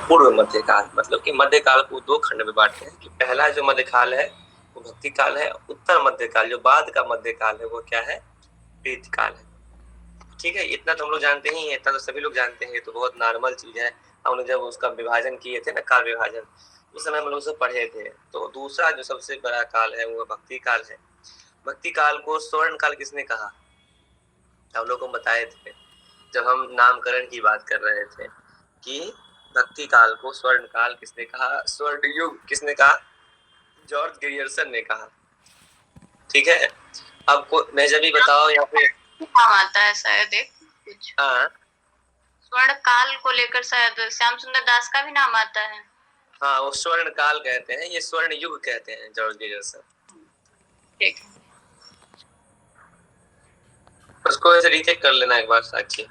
पूर्व मध्यकाल, मतलब कि मध्यकाल को दो खंड में बांटते हैं कि पहला जो मध्यकाल है वो भक्ति काल है, उत्तर मध्यकाल जो बाद का मध्यकाल है वो क्या है, प्रीति काल है। ठीक है, इतना तो हम लोग जानते ही हैं, इतना तो सभी लोग जानते हैं, तो बहुत नॉर्मल चीज है। हम लोग जब उसका विभाजन किए थे ना, काल विभाजन, उस समय हम लोग उसे पढ़े थे। तो दूसरा जो सबसे बड़ा काल है वो भक्ति काल है। भक्ति काल को स्वर्ण काल किसने कहा, हम लोग को बताए थे जब हम नामकरण की बात कर रहे थे कि भक्ति काल को स्वर्ण काल किसने कहा, स्वर्ण युग किसने कहा, जॉर्ज ग्रियर्सन ने कहा। ठीक है, अब मेजर भी बताओ या फिर नाम आता है शायद एक कुछ, हाँ स्वर्ण काल को लेकर शायद श्याम सुंदर दास का भी नाम आता है। हाँ, वो स्वर्ण काल कहते हैं, ये स्वर्ण युग कहते हैं जॉर्ज ग्रियर्सन। ठीक, उसको ऐसे रीचेक कर लेना एक बार साक्षी,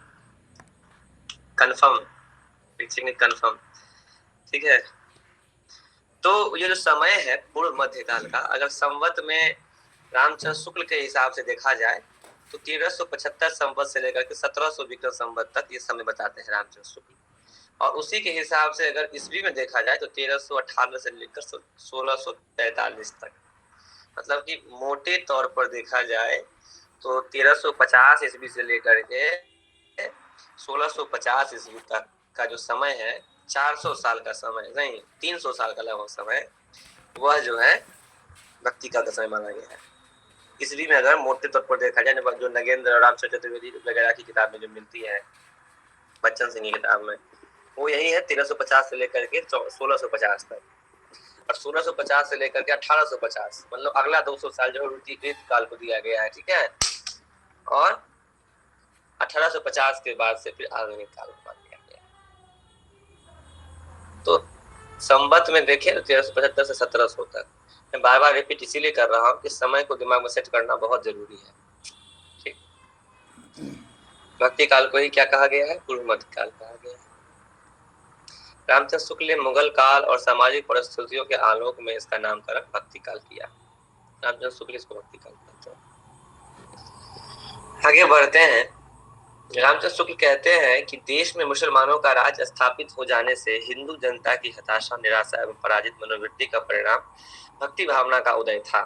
कंफर्म, कंफर्म। ठीक है, तो ये जो समय है पूर्व मध्यकाल का, अगर संवत में रामचंद्र शुक्ल के हिसाब से देखा जाए तो 1375 संवत से लेकर के 1700 विक्रम संवत तक ये समय बताते हैं रामचंद्र शुक्ल। और उसी के हिसाब से अगर ईस्वी में देखा जाए तो 1398 से लेकर 1643 तक, मतलब कि मोटे तौर पर देखा जाए तो 1350 ईस्वी से लेकर के 1650 ईस्वी तक का जो समय है, 400 साल का समय नहीं, 300 साल का लगभग समय, वह जो है भक्ति का समय माना गया है। ईस्वी में अगर मोटे तौर पर देखा जाए, जो नगेंद्र और रामचंद्र चतुर्वेदी वगैरह की किताब में जो मिलती है, बच्चन सिंह की किताब में, वो यही है 1350 से लेकर के 1650 तक, और 1650 से लेकर के 1850, मतलब अगला 200 साल जो ऋतु काल को दिया गया है। ठीक है, और 1850 के बाद से फिर आधुनिक काल को दिया गया। तो संवत में देखें तो 1375 से 1700 तक। मैं बार बार रिपीट इसीलिए कर रहा हूँ कि समय को दिमाग में सेट करना बहुत जरूरी है। ठीक, भक्ति काल को ही क्या कहा गया है, पूर्व मध्य काल कहा गया है। रामचंद्र शुक्ल ने मुगल काल और सामाजिक परिस्थितियों के आलोक में इसका नामकरण भक्ति काल किया। रामचंद्र शुक्ल इसको भक्ति काल कहते हैं। आगे बढ़ते हैं। रामचंद्र शुक्ल कहते हैं कि देश में मुसलमानों का राज स्थापित हो जाने से हिंदू जनता की हताशा, निराशा एवं पराजित मनोवृत्ति का परिणाम भक्ति भावना का उदय था।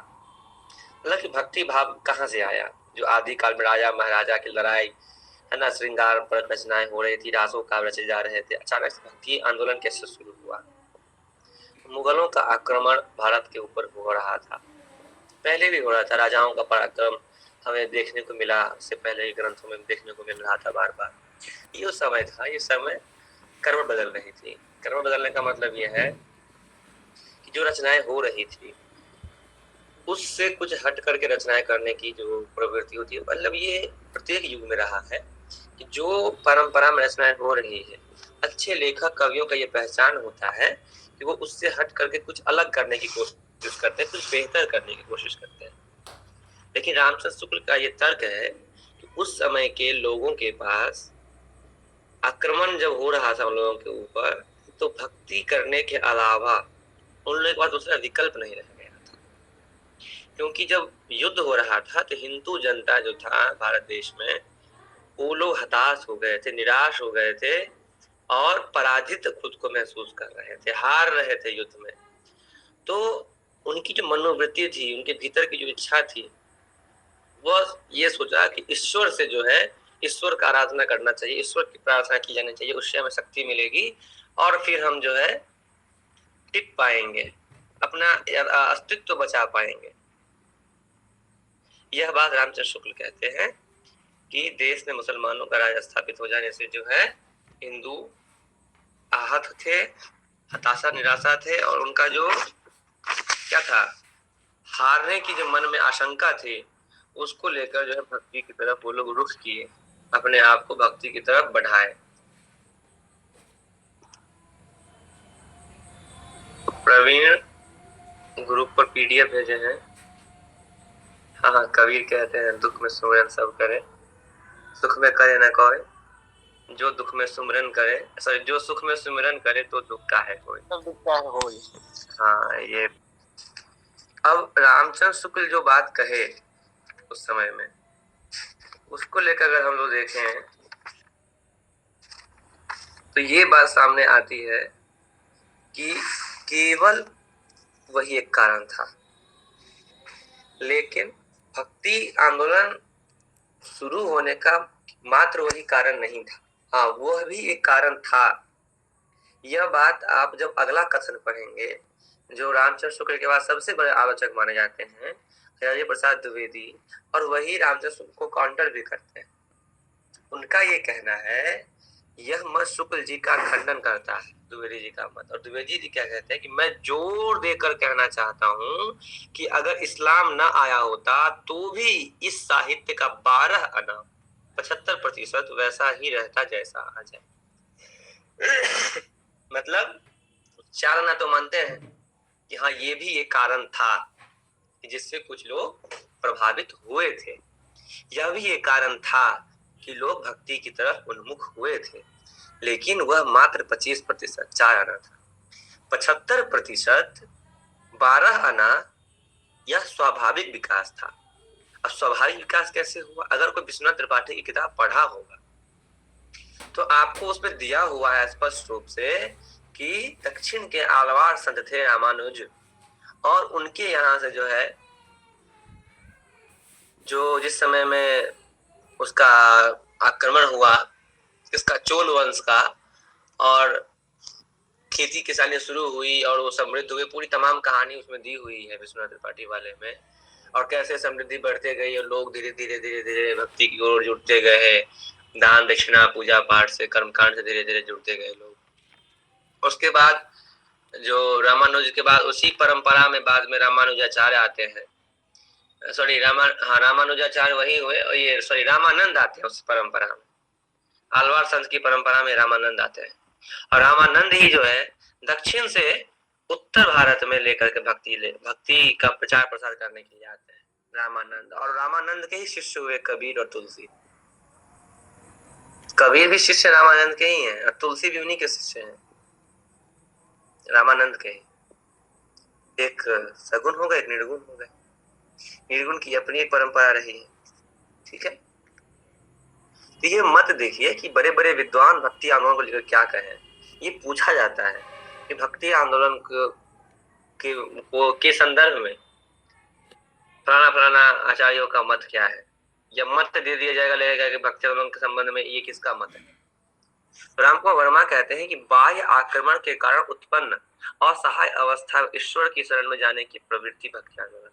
मतलब कि भक्ति भाव कहाँ से आया, जो आदि काल में राजा महाराजा की लड़ाई है ना, श्रृंगार पर रचनाएं हो रही थी, रासों का रचे जा रहे थे, अचानक से भक्ति आंदोलन कैसे शुरू हुआ। मुगलों का आक्रमण भारत के ऊपर हो रहा था, पहले भी हो रहा था, राजाओं का पराक्रम हमें देखने को मिला, उससे पहले ही ग्रंथों में देखने को मिल रहा था बार बार। ये समय था, ये समय कर्म बदल रही थी। कर्म बदलने का मतलब यह है कि जो रचनाएं हो रही थी उससे कुछ हट करके रचनाएं करने की जो प्रवृत्ति होती है, मतलब ये प्रत्येक युग में रहा है कि जो परंपरा में रचनाएं हो रही है, अच्छे लेखक कवियों का ये पहचान होता है कि वो उससे हट करके कुछ अलग करने की कोशिश करते हैं, कुछ बेहतर करने की कोशिश करते हैं। लेकिन रामचंद्र शुक्ल का ये तर्क है कि उस समय के लोगों के पास आक्रमण जब हो रहा था उन लोगों के ऊपर, तो भक्ति करने के अलावा उन लोगों के पास दूसरा विकल्प नहीं रह गया था। क्योंकि जब युद्ध हो रहा था तो हिंदू जनता जो था भारत देश में, वो लोग हताश हो गए थे, निराश हो गए थे और पराजित खुद को महसूस कर रहे थे, हार रहे थे युद्ध में। तो उनकी जो मनोवृत्ति थी, उनके भीतर की जो इच्छा थी, वह ये सोचा कि ईश्वर से जो है, ईश्वर का आराधना करना चाहिए, ईश्वर की प्रार्थना की जानी चाहिए, उससे हमें शक्ति मिलेगी और फिर हम जो है टिक पाएंगे, अपना अस्तित्व बचा पाएंगे। यह बात रामचंद्र शुक्ल कहते हैं कि देश में मुसलमानों का राज स्थापित हो जाने से जो है हिंदू आहत थे, हताशा निराशा थे, और उनका जो क्या था, हारने की जो मन में आशंका थी, उसको लेकर जो है भक्ति की तरफ वो लोग रुख किए, अपने आप को भक्ति की तरफ बढ़ाए। प्रवीण ग्रुप पर पीडीएफ भेजे हैं। हाँ हाँ, कबीर कहते हैं दुख में सुमिरन सब करे, सुख में करे न कोई, जो दुख में सुमिरन करे, सॉरी, जो सुख में सुमिरन करे तो दुख का है कोई, तो दुख का है कोई। हाँ, ये अब रामचंद्र शुक्ल जो बात कहे उस समय में, उसको लेकर अगर हम लोग देखें तो ये बात सामने आती है कि केवल वही एक कारण था, लेकिन भक्ति आंदोलन शुरू होने का मात्र वही कारण नहीं था। हाँ, वह भी एक कारण था। यह बात आप जब अगला कथन पढ़ेंगे, जो रामचंद्र शुक्ल के बाद सबसे बड़े आलोचक माने जाते हैं, हरिहर प्रसाद द्विवेदी, और वही रामचंद्र शुक्ल को काउंटर भी करते हैं। उनका ये कहना है, यह मत शुक्ल जी का खंडन करता है, द्विवेदी जी का मत। और द्विवेदी जी क्या कहते हैं कि मैं जोर देकर कहना चाहता हूं कि अगर इस्लाम न आया होता तो भी इस साहित्य का 12 आना 75% वैसा ही रहता जैसा आज है। मतलब 4 आना तो मानते हैं कि हाँ, ये भी एक कारण था जिससे कुछ लोग प्रभावित हुए थे। यह भी एक कारण था कि लोग भक्ति की तरफ उन्मुख हुए थे, लेकिन वह मात्र 25%, 4 आना था। 75%, 12 आना, यह स्वाभाविक विकास था। अब स्वाभाविक विकास कैसे हुआ? अगर कोई विश्वनाथ त्रिपाठी की किताब पढ़ा होगा तो आपको उसमें दिया हुआ है स्पष्ट रूप से कि दक्षिण के आलवार संत थे रामानुज, और उनके यहाँ से जो है, जो जिस समय में उसका आक्रमण हुआ, इसका चोल वंश का, और खेती किसानी शुरू हुई और वो समृद्ध हुए, पूरी तमाम कहानी उसमें दी हुई है विश्वनाथ त्रिपाठी वाले में। और कैसे समृद्धि बढ़ते गई और लोग धीरे धीरे धीरे धीरे भक्ति की ओर जुड़ते गए, दान दक्षिणा पूजा पाठ से, कर्मकांड से धीरे धीरे जुड़ते गए लोग। उसके बाद जो रामानुज के बाद उसी परंपरा में बाद में रामानुजाचार्य आते हैं, सॉरी रामानुजाचार्य वही हुए, और ये सॉरी रामानंद आते हैं उस परंपरा में, आलवार संत की परंपरा में रामानंद आते हैं। और रामानंद ही जो है दक्षिण से उत्तर भारत में लेकर के भक्ति का प्रचार प्रसार करने के लिए आते हैं रामानंद। और रामानंद के ही शिष्य हुए कबीर और तुलसी। कबीर भी शिष्य रामानंद के ही हैं और तुलसी भी उन्हीं के शिष्य हैं, रामानंद के ही। एक सगुण हो गए, एक निर्गुण हो गए। निर्गुण की अपनी एक परंपरा रही है, ठीक है। तो ये मत देखिए कि बड़े बड़े विद्वान भक्ति आंदोलन को लेकर क्या कहें। ये पूछा जाता है कि भक्ति आंदोलन के संदर्भ में फलाना फलाना आचार्यों का मत क्या है, या मत दे दिया जाएगा, लगेगा कि भक्ति आंदोलन के संबंध में ये किसका मत है। रामकुमार वर्मा कहते हैं कि बाह्य आक्रमण के कारण उत्पन्न असहाय अवस्था ईश्वर की शरण में जाने की प्रवृत्ति भक्ति आंदोलन,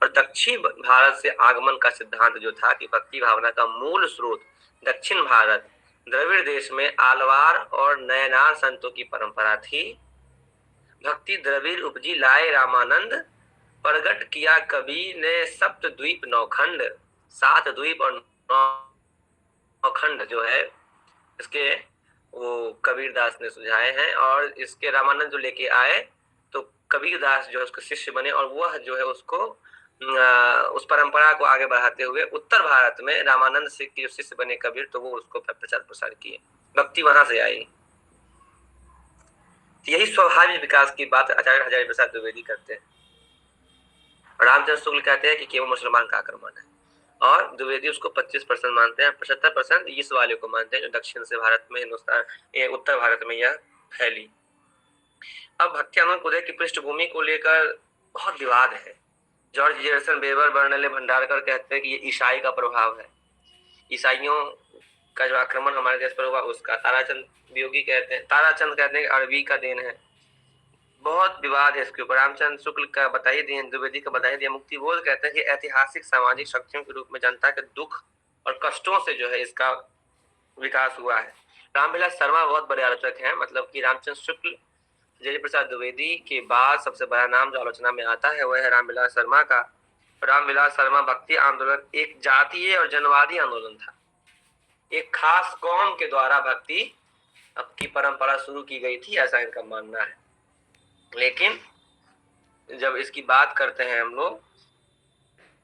और दक्षिण भारत से आगमन का सिद्धांत जो था कि भक्ति भावना का मूल स्रोत दक्षिण भारत द्रविड़ देश में आलवार और नयनार संतों की परंपरा थी। भक्ति द्रविड़ उपजी लाए रामानंद, प्रगट किया कबीर ने सप्त द्वीप नौखंड। 7 द्वीप और 9 खंड जो है इसके वो कबीर दास ने सुझाए हैं, और इसके रामानंद जो लेके आए तो कबीर दास जो है उसके शिष्य बने, और वह जो है उसको उस परंपरा को आगे बढ़ाते हुए उत्तर भारत में रामानंद से के शिष्य बने कबीर, तो वो उसको प्रचार प्रसार किए, भक्ति वहां से आई। यही स्वाभाविक विकास की बात आचार्य हजारी प्रसाद द्विवेदी करते हैं। रामचंद्र शुक्ल कहते हैं कि केवल मुसलमान का आक्रमण है, और द्विवेदी उसको 25% मानते हैं, 75% इस वाले को मानते हैं जो दक्षिण से भारत में, हिंदुस्तान उत्तर भारत में यह फैली। अब भक्ति आंदोलन उदय की पृष्ठभूमि को लेकर बहुत विवाद है। जॉर्ज जेरसन बेवर, बर्नले भंडारकर कहते हैं कि ये ईसाई का प्रभाव है, ईसाइयों का जो आक्रमण हमारे देश पर हुआ उसका। ताराचंद वियोगी कहते हैं, ताराचंद कहते हैं कि अरबी का देन है। बहुत विवाद है इसके ऊपर। रामचंद्र शुक्ल का बताइए दिए, द्विवेदी का बताइए दिए। मुक्तिबोध कहते हैं कि ऐतिहासिक सामाजिक शक्तियों के रूप में जनता के दुख और कष्टों से जो है इसका विकास हुआ है। रामविलास शर्मा बहुत बड़े आलोचक हैं, मतलब कि रामचंद्र शुक्ल, हजारी प्रसाद द्विवेदी के बाद सबसे बड़ा नाम जो आलोचना में आता है वह है रामविलास शर्मा का। रामविलास शर्मा भक्ति आंदोलन एक जातीय और जनवादी आंदोलन था, एक खास कौम के द्वारा भक्ति की परंपरा शुरू की गई थी, ऐसा इनका मानना है। लेकिन जब इसकी बात करते हैं हम लोग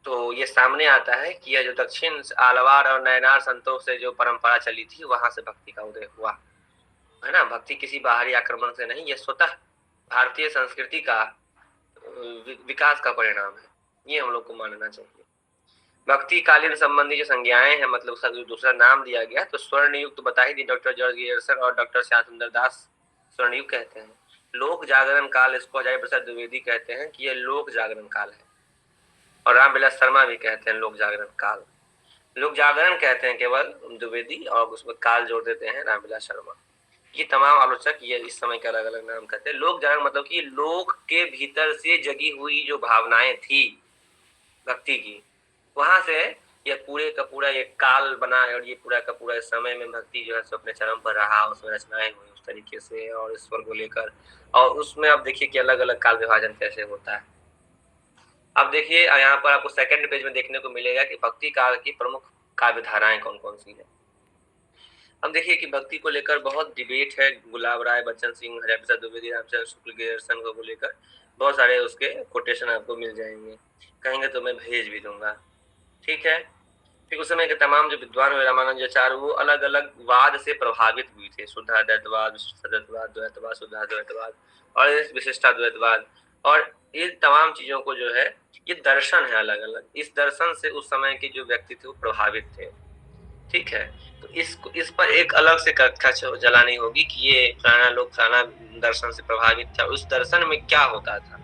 तो ये सामने आता है कि यह जो दक्षिण आलवार और नयनार संतों से जो परंपरा चली थी वहां से भक्ति का उदय हुआ है ना। भक्ति किसी बाहरी आक्रमण से नहीं, यह स्वतः भारतीय संस्कृति का विकास का परिणाम है, ये हम लोग को मानना चाहिए। भक्ति कालीन संबंधी जो संज्ञाएं हैं, मतलब उसका जो दूसरा नाम दिया गया, तो स्वर्ण युक्त बता ही दी डॉक्टर जॉर्ज गियर्सन और डॉक्टर श्याम सुंदर दास स्वर्णयुग कहते हैं। लोक जागरण काल इसको हजारी प्रसाद द्विवेदी कहते हैं कि ये लोक जागरण काल है, और रामविलास शर्मा भी कहते हैं लोक जागरण काल। लोक जागरण कहते हैं केवल द्विवेदी, और उसमें काल जोड़ देते हैं रामविलास शर्मा। ये तमाम आलोचक ये इस समय के अलग अलग नाम कहते हैं। लोक जागरण मतलब कि लोक के भीतर से जगी हुई जो भावनाएं थी भक्ति की, वहां से ये पूरे का पूरा ये काल बना, और ये पूरा का पूरा समय में भक्ति जो है सो अपने चरम पर रहा, उसमें रचनाएं हुई उस तरीके से, और ईश्वर को लेकर। और उसमें अब देखिए कि अलग अलग काल विभाजन कैसे होता है। अब देखिए यहाँ पर आपको सेकंड पेज में देखने को मिलेगा कि भक्ति काल की प्रमुख काव्य धाराएं कौन कौन सी है। अब देखिए कि भक्ति को लेकर बहुत डिबेट है। गुलाब राय, बच्चन सिंह, हरिहर प्रसाद द्विवेदी, रामचंद्र शुक्ल के दर्शन को लेकर बहुत सारे उसके कोटेशन आपको मिल जाएंगे, कहेंगे तो मैं भेज भी दूंगा, ठीक है। फिर उस समय के तमाम जो विद्वान हुए रामानुजाचार्य, वो अलग अलग वाद से प्रभावित हुए थे। शुद्धाद्वैतवाद, विशिष्टाद्वैतवाद, द्वैतवाद, शुद्धाद्वैतवाद और विशिष्टाद्वैतवाद, और ये तमाम चीजों को जो है, ये दर्शन है अलग अलग। इस दर्शन से उस समय के जो व्यक्ति थे वो प्रभावित थे, ठीक है। तो इस पर एक अलग से कक्षा चलानी होगी कि ये फलाना लोग फलाना दर्शन से प्रभावित था, उस दर्शन में क्या होता था,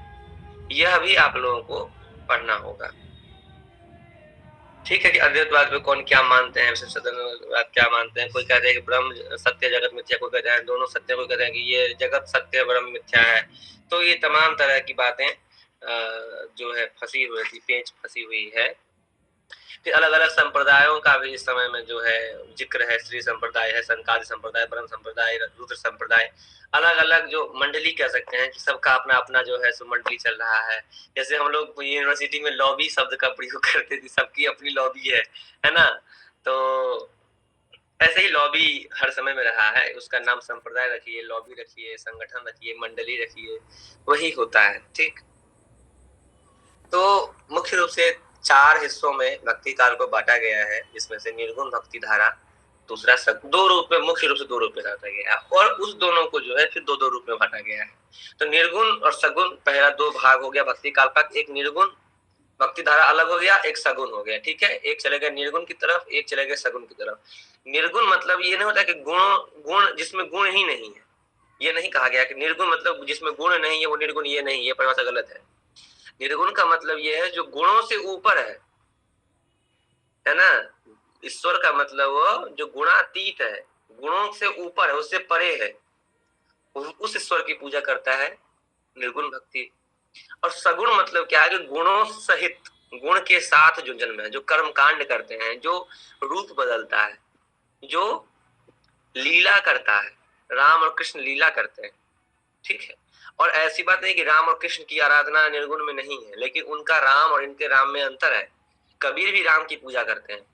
यह भी आप लोगों को पढ़ना होगा, ठीक है। कि अद्वैतवाद पे कौन क्या मानते हैं, विशिष्टाद्वैतवाद क्या मानते हैं। कोई कहते हैं कि ब्रह्म सत्य, जगत मिथ्या, कोई कहते हैं दोनों सत्य, कोई कहते हैं कि ये जगत सत्य ब्रह्म मिथ्या है। तो ये तमाम तरह की बातें जो है फंसी हुई थी, पेंच फंसी हुई है। फिर अलग अलग संप्रदायों का भी इस समय में जो है जिक्र है। श्री संप्रदाय है, संकादि संप्रदाय, ब्रह्म संप्रदाय, रुद्र संप्रदाय, अलग अलग जो मंडली कह सकते हैं कि सबका अपना अपना जो है सो मंडली चल रहा है। जैसे हम लोग यूनिवर्सिटी में लॉबी शब्द का प्रयोग करते थे, सबकी अपनी लॉबी है ना। तो ऐसे ही लॉबी हर समय में रहा है, उसका नाम संप्रदाय रखिए, लॉबी रखिए, संगठन रखिए, मंडली रखिए, वही होता है, ठीक। तो मुख्य रूप से 4 हिस्सों में भक्ति काल को बांटा गया है, जिसमें से निर्गुण भक्ति धारा, दूसरा दो रूप में, मुख्य रूप से 2 रूप में बांटा गया है, और उस दोनों को जो है फिर 2 रूप में बांटा गया है। तो निर्गुण और सगुण पहला 2 भाग हो गया भक्ति काल का। एक निर्गुण भक्ति धारा अलग हो गया, एक सगुण हो गया, ठीक है। एक चले गए निर्गुण की तरफ, एक चले गए सगुण की तरफ। निर्गुण मतलब ये नहीं होता कि गुण जिसमें गुण ही नहीं है, ये नहीं कहा गया कि निर्गुण मतलब जिसमें गुण नहीं है वो निर्गुण, ये नहीं, ये परिभाषा गलत है। निर्गुण का मतलब ये है जो गुणों से ऊपर है ना। ईश्वर का मतलब वो जो गुणातीत है, गुणों से ऊपर है, उससे परे है, उस ईश्वर की पूजा करता है निर्गुण भक्ति। और सगुण मतलब क्या है कि गुणों सहित, गुण के साथ जो जन्म है, जो कर्म कांड करते हैं, जो रूप बदलता है, जो लीला करता है। राम और कृष्ण लीला करते हैं, ठीक है। और ऐसी बात नहीं कि राम और कृष्ण की आराधना निर्गुण में नहीं है, लेकिन उनका राम और इनके राम में अंतर है। कबीर भी राम की पूजा करते हैं,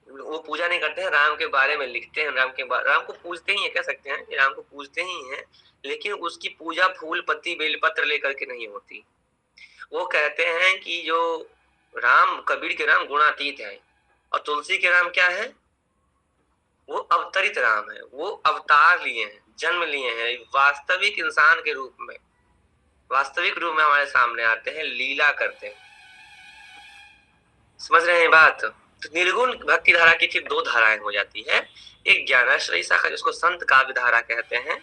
वो पूजा नहीं करते हैं, राम के बारे में लिखते हैं, राम को पूजते ही है, कह सकते हैं कि राम को पूजते ही हैं, लेकिन उसकी पूजा फूल पत्ती बेलपत्र लेकर के नहीं होती। वो कहते हैं कि जो राम, कबीर के राम गुणातीत है, और तुलसी के राम क्या है, वो अवतरित राम है, वो अवतार लिए हैं, जन्म लिए हैं, वास्तविक इंसान के रूप में, वास्तविक रूप में हमारे सामने आते हैं, लीला करते हैं। समझ रहे हैं बात। तो निर्गुण भक्ति धारा की फिर 2 धाराएं हो जाती है। एक ज्ञानाश्रयी शाखा जिसको संत काव्य धारा कहते हैं,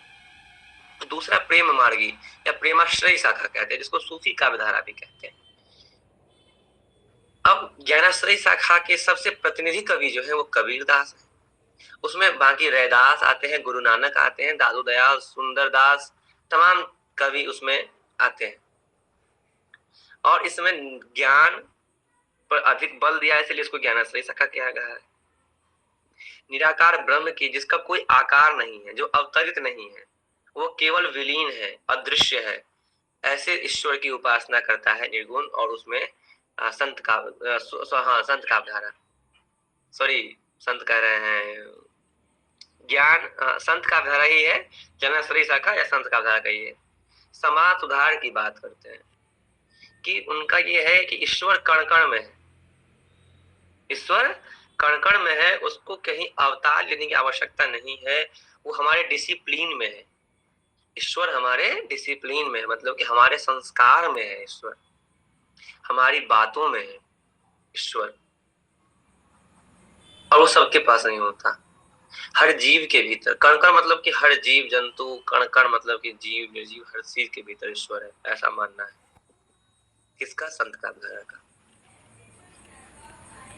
दूसरा प्रेम मार्गी या प्रेमाश्रयी शाखा कहते हैं, जिसको सूफी काव्य धारा भी कहते हैं। अब ज्ञानाश्रयी शाखा के सबसे प्रतिनिधि कवि जो है वो कबीरदास है। उसमें बाकी रैदास आते हैं, गुरु नानक आते हैं, दादू दयाल, सुंदरदास, तमाम कवि उसमें आते हैं। और इसमें ज्ञान पर अधिक बल दिया है, इसलिए इसको ज्ञानाश्रयी शाखा कहा गया है। निराकार ब्रह्म की, जिसका कोई आकार नहीं है, जो अवतरित नहीं है, वो केवल विलीन है, अदृश्य है, ऐसे ईश्वर की उपासना करता है निर्गुण। और उसमें संत का धारा, सॉरी संत कह रहे हैं, ज्ञान, संत का धारा ही है, ज्ञानाश्रयी शाखा या संत का धारा का ही है। समाज सुधार की बात करते हैं कि उनका ये है कि ईश्वर कण कण में है, ईश्वर कण कण में है, उसको कहीं अवतार लेने की आवश्यकता नहीं है, वो हमारे डिसिप्लिन में है। ईश्वर हमारे डिसिप्लिन में है, मतलब कि हमारे संस्कार में है ईश्वर, हमारी बातों में है ईश्वर, और वो सबके पास नहीं होता। हर जीव के भीतर, कण कण मतलब कि हर जीव जंतु, कण कण मतलब कि जीव निर्जीव, हर चीज के भीतर ईश्वर है, ऐसा मानना है किसका? संत कामधारा का।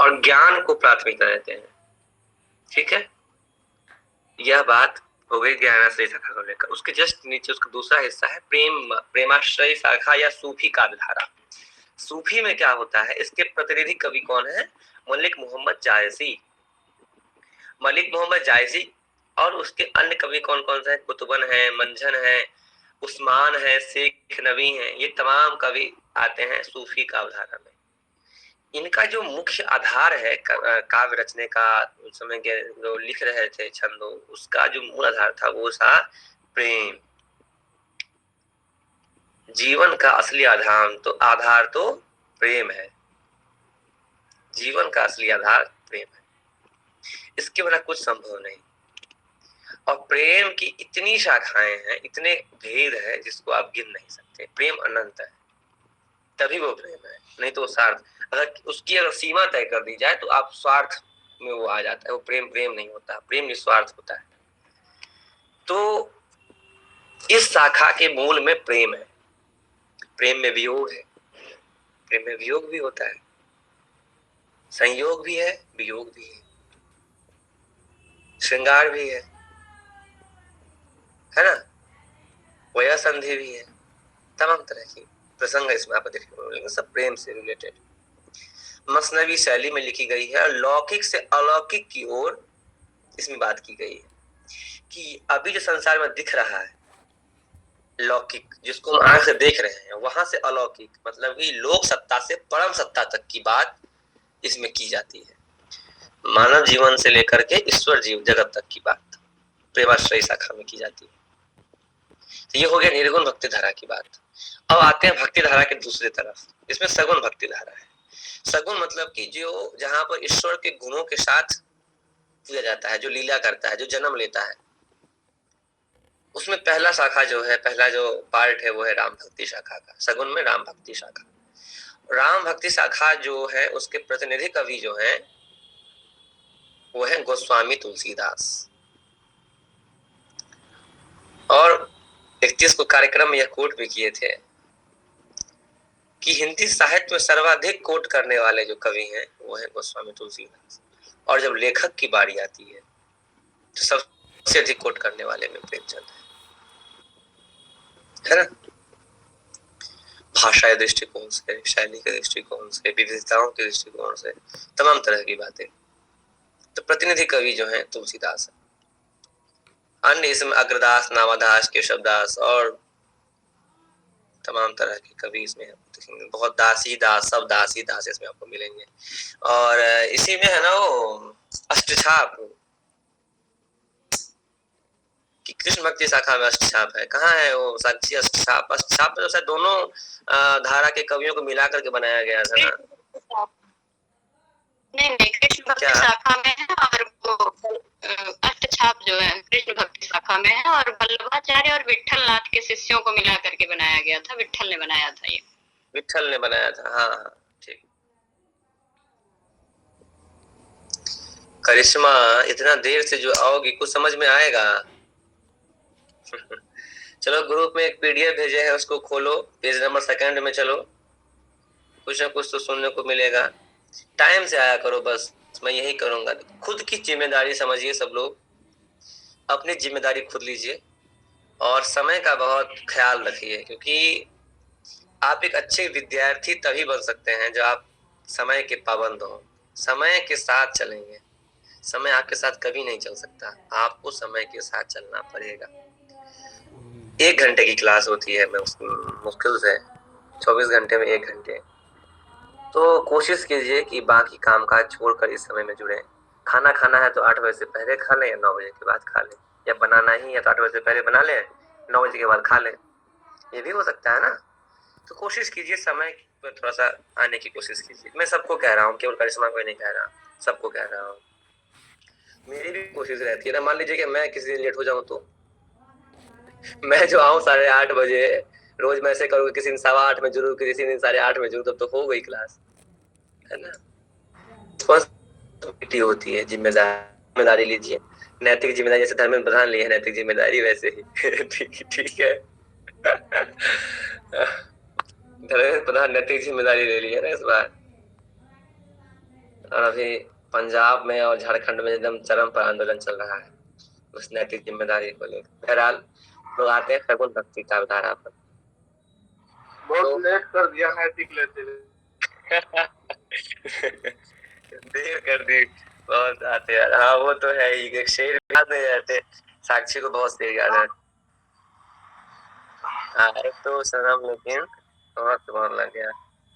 और ज्ञान को प्राथमिकता देते हैं। ठीक है, यह बात हो गई ज्ञानाश्रय शाखा को लेकर। उसके जस्ट नीचे उसका दूसरा हिस्सा है प्रेमाश्रय शाखा या सूफी काव्यधारा। सूफी में क्या होता है? इसके प्रतिनिधि कवि कौन है? मलिक मोहम्मद जायसी। मलिक मोहम्मद जायसी और उसके अन्य कवि कौन कौन से हैं? कुतुबन है, मंझन है, उस्मान है, शेख नबी है, ये तमाम कवि आते हैं सूफी काव्यधारा में। इनका जो मुख्य आधार है काव्य रचने का, उस समय के जो लिख रहे थे छंदों, उसका जो मूल आधार था वो था प्रेम। जीवन का असली आधार तो प्रेम है। जीवन का असली आधार प्रेम है, इसके बिना कुछ संभव नहीं। और प्रेम की इतनी शाखाएं हैं, इतने भेद है जिसको आप गिन नहीं सकते। प्रेम अनंत है, तभी वो प्रेम है, नहीं तो स्वार्थ। अगर उसकी सीमा तय कर दी जाए तो आप स्वार्थ में वो आ जाता है, वो प्रेम प्रेम नहीं होता, प्रेम निस्वार्थ होता है। तो इस शाखा के मूल में प्रेम है। प्रेम में वियोग है, प्रेम में वियोग भी होता है, संयोग भी है, वियोग भी है, श्रृंगार भी है ना, वया संधि भी है, तमाम तरह की प्रसंग इसमें आपको देखने को मिलेंगे, सब प्रेम से रिलेटेड। मसनवी शैली में लिखी गई है और लौकिक से अलौकिक की ओर इसमें बात की गई है कि अभी जो संसार में दिख रहा है लौकिक, जिसको हम आंख से देख रहे हैं, वहां से अलौकिक मतलब कि लोक सत्ता से परम सत्ता तक की बात इसमें की जाती है। मानव जीवन से लेकर के ईश्वर जीव जगत तक की बात प्रेमाश्रय शाखा में की जाती है। तो ये हो गया निर्गुण भक्ति धारा की बात। अब आते हैं भक्ति धारा के दूसरी तरफ, इसमें सगुण भक्ति धारा है। सगुण मतलब कि जो जहां पर ईश्वर के गुणों के साथ किया जाता है, जो लीला करता है, जो जन्म लेता है, उसमें पहला शाखा जो है, पहला जो पार्ट है वो है राम भक्ति शाखा का। सगुन में राम भक्ति शाखा। राम भक्ति शाखा जो है उसके प्रतिनिधि कवि जो है वो है गोस्वामी तुलसीदास। और 31 को कार्यक्रम में यह कोट भी किए थे कि हिंदी साहित्य में सर्वाधिक कोट करने वाले जो कवि हैं वो है गोस्वामी तुलसीदास। और जब लेखक की बारी आती है तो सबसे अधिक कोट करने वाले में प्रेमचंद है ना। भाषा दृष्टिकोण से, शैली के दृष्टिकोण से, विविधताओं के दृष्टिकोण से, तमाम तरह की बातें। तो प्रतिनिधि कवि जो है तुलसीदास है। अन्य इसमें अग्रदास, नामादास, केशवदास और तमाम तरह के कवि इसमें बहुत दासी दास, सब दासी दास इसमें आपको मिलेंगे। और इसी में है ना वो अष्टछाप कि कृष्ण भक्ति शाखा में अष्टछाप है। कहाँ है वो साक्षी अष्टछाप? अष्टछाप में तो दोनों धारा के कवियों को मिला करके बनाया गया था ना। नहीं, कृष्ण भक्ति शाखा में है और वो अष्टछाप जो है कृष्ण भक्ति शाखा में है, और वल्लभाचार्य और विट्ठल नाथ के शिष्यों को मिला करके बनाया गया था। विट्ठल ने बनाया था ये। विट्ठल ने बनाया था, हाँ ठीक। करिश्मा इतना देर से जो आओगी कुछ समझ में आएगा? चलो ग्रुप में एक पीडीएफ भेजे है, उसको खोलो, पेज नंबर 2 में चलो, कुछ ना कुछ तो सुनने को मिलेगा। टाइम से आया करो बस, मैं यही करूंगा। खुद की जिम्मेदारी समझिए, सब लोग अपनी जिम्मेदारी खुद लीजिए और समय का बहुत ख्याल रखिए, क्योंकि आप एक अच्छे विद्यार्थी तभी बन सकते हैं जब आप समय के पाबंद हो, समय के साथ चलेंगे। समय आपके साथ कभी नहीं चल सकता, आपको समय के साथ चलना पड़ेगा। 1 घंटे की क्लास होती है, मुश्किल से 24 घंटे में 1 घंटे। तो कोशिश कीजिए कि बाकी कामकाज छोड़कर इस समय में जुड़े। खाना खाना है तो 8 बजे से पहले खा लें या 9 बजे के बाद खा लें, या बनाना ही है तो 8 बजे से पहले बना लें, 9 बजे के बाद खा लें, ये भी हो सकता है ना। तो कोशिश कीजिए समय पर थोड़ा सा आने की कोशिश कीजिए। मैं सबको कह रहा हूँ, केवल करिश्मा को नहीं कह रहा, सबको कह रहा हूँ। मेरी भी कोशिश रहती है ना, मान लीजिए कि मैं किसी दिन लेट हो जाऊं तो मैं जो आऊँ 8:30 बजे, रोज मैं ऐसे करूँ, किसी दिन 8:15 में जरूर, किसी दिन 8:30 में जरूर, तब तो हो गई क्लास, है ना। रिस्पॉन्सिबिलिटी होती है, जिम्मेदारी लीजिए। नैतिक जिम्मेदारी, जैसे धर्मेंद्र प्रधान लिए है नैतिक जिम्मेदारी, वैसे ही ठीक है। धर्मेंद्र प्रधान नैतिक जिम्मेदारी ले ली है ना इस बार। और अभी पंजाब में और झारखंड में एकदम चरम पर आंदोलन चल रहा है उस नैतिक जिम्मेदारी को लेकर। बहरहाल लोग आते हैं शगुन भक्ति का धारा पर। बहुत लेट कर दिया नैतिक लेते हुए। देर कर दी बहुत आते यार। हाँ वो तो है ही, एक शेर याद नहीं रहते, साक्षी को बहुत शेर याद है। आए तो सनम लेकिन वक्त बहुत लग गया।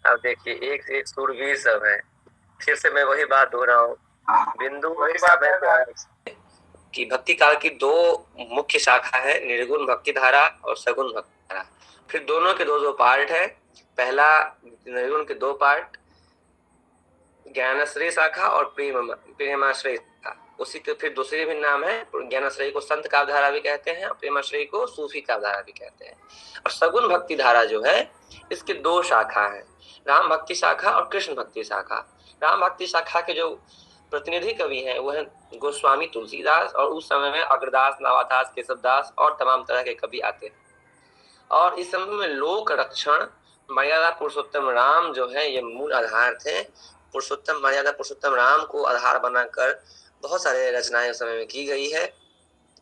अब देखिए एक से एक सूरवीर सब है। फिर से मैं वही बात हो रहा हूँ, बिंदु वही बात है कि भक्ति काल की दो मुख्य शाखा है, निर्गुण भक्ति धारा और सगुण भक्ति धारा। फिर दोनों के दो दो पार्ट है। पहला निर्गुण के दो पार्ट, ज्ञानाश्रय शाखा और प्रेमाश्रय शाखा। उसी के फिर दूसरे भी नाम है, ज्ञानाश्रय को संत काव्य धारा भी कहते हैं और प्रेमाश्रय को सूफी काव्य धारा भी कहते हैं। और सगुण भक्ति धारा जो है इसके दो शाखा है, राम भक्ति शाखा और कृष्ण भक्ति शाखा। राम भक्ति शाखा के जो प्रतिनिधि कवि हैं वो है गोस्वामी तुलसीदास, और उस समय में अग्रदास, नावादास, केशवदास और तमाम तरह के कवि आते हैं। और इस समय में लोक रक्षण, मर्यादा पुरुषोत्तम राम जो है ये मूल आधार थे। पुरुषोत्तम, मर्यादा पुरुषोत्तम राम को आधार बनाकर बहुत सारे रचनाएं उस समय में की गई है।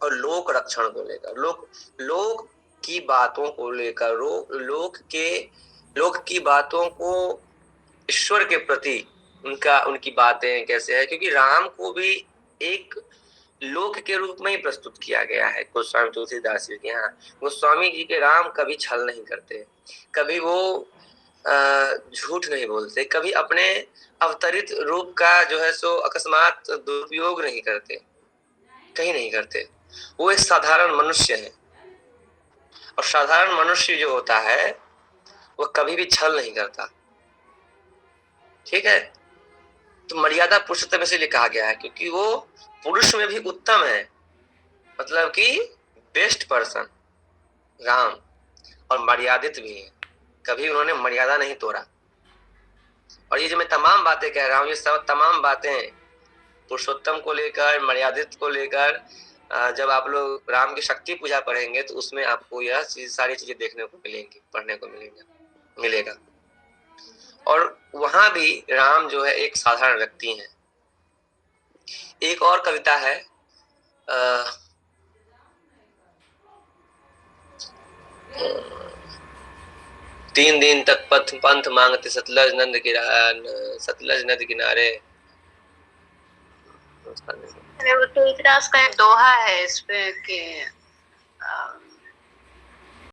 और लोक रक्षण को लेकर, लोक की बातों को लेकर, लोक की बातों को ईश्वर के प्रति उनकी बातें कैसे है, क्योंकि राम को भी एक लोक के रूप में ही प्रस्तुत किया गया है गोस्वामी तुलसीदास जी के यहाँ। गोस्वामी जी के राम कभी छल नहीं करते, कभी वो झूठ नहीं बोलते, कभी अपने अवतरित रूप का जो है सो अकस्मात दुरुपयोग नहीं करते, कहीं नहीं करते। वो एक साधारण मनुष्य है, और साधारण मनुष्य जो होता है वो कभी भी छल नहीं करता। ठीक है, तो मर्यादा पुरुषोत्तम इसलिए कहा गया है क्योंकि वो पुरुष में भी उत्तम है, मतलब कि बेस्ट पर्सन राम, और मर्यादित भी है, कभी उन्होंने मर्यादा नहीं तोड़ा। और ये जो मैं तमाम बातें कह रहा हूँ, ये सब तमाम बातें पुरुषोत्तम को लेकर, मर्यादित को लेकर, जब आप लोग राम की शक्ति पूजा पढ़ेंगे तो उसमें आपको यह सारी चीजें देखने को मिलेंगी, पढ़ने को मिलेगा। और वहां भी राम जो है एक साधारण व्यक्ति है। एक और कविता है, तीन दिन तक पंथ मांगते सतलज नद किनारे। वो तुलसीदास का एक दोहा है इस पे कि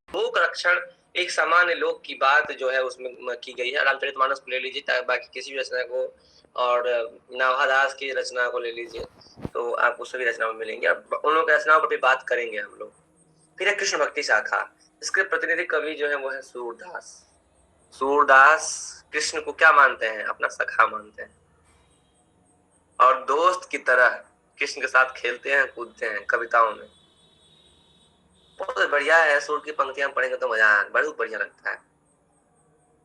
लोक रक्षण एक सामान्य लोक की बात जो है उसमें की गई है। रामचरितमानस को ले लीजिए, बाकी किसी भी रचना को, और नाभादास की रचना को ले लीजिए तो आपको सभी रचनाओं में मिलेंगे। अब उन लोगों की रचनाओं पर भी बात करेंगे हम लोग। फिर है कृष्ण भक्ति शाखा, इसके प्रतिनिधि कवि जो है वो है सूरदास। सूरदास कृष्ण को क्या मानते हैं? अपना सखा मानते हैं, और दोस्त की तरह कृष्ण के साथ खेलते हैं, कूदते हैं कविताओं में। बहुत बढ़िया है, सूर की पंक्तियां पढ़ेंगे तो मजा बहुत बढ़िया लगता है।